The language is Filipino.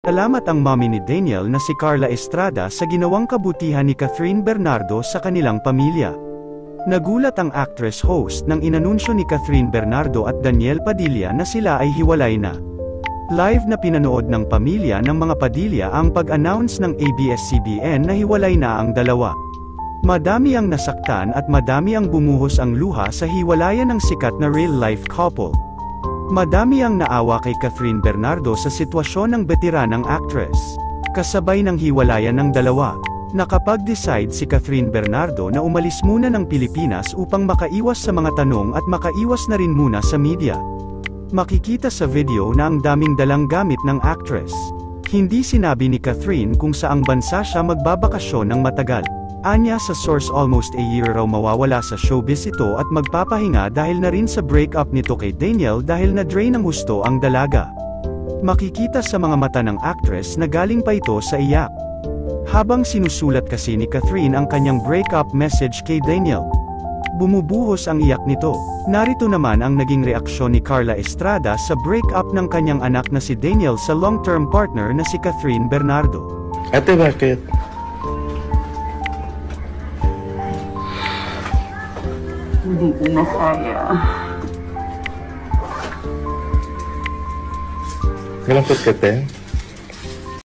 Salamat ang mommy ni Daniel na si Carla Estrada sa ginawang kabutihan ni Catherine Bernardo sa kanilang pamilya. Nagulat ang actress-host nang inanunsyo ni Catherine Bernardo at Daniel Padilla na sila ay hiwalay na. Live na pinanood ng pamilya ng mga Padilla ang pag-announce ng ABS-CBN na hiwalay na ang dalawa. Madami ang nasaktan at madami ang bumuhos ang luha sa hiwalayan ng sikat na real-life couple. Madami ang naawa kay Catherine Bernardo sa sitwasyon ng veteranang actress. Kasabay ng hiwalayan ng dalawa, nakapag-decide si Catherine Bernardo na umalis muna ng Pilipinas upang makaiwas sa mga tanong at makaiwas na rin muna sa media. Makikita sa video na ang daming dalang gamit ng actress. Hindi sinabi ni Catherine kung saang bansa siya magbabakasyon ng matagal. Anya sa source almost a year raw mawawala sa showbiz ito at magpapahinga dahil na rin sa breakup nito kay Daniel dahil na-drain ng husto ang dalaga. Makikita sa mga mata ng actress na galing pa ito sa iyak. Habang sinusulat kasi ni Catherine ang kanyang breakup message kay Daniel, bumubuhos ang iyak nito. Narito naman ang naging reaksyon ni Carla Estrada sa breakup ng kanyang anak na si Daniel sa long-term partner na si Catherine Bernardo. Ate, bakit? Hindi ko na kaya. Malungkot ka, te?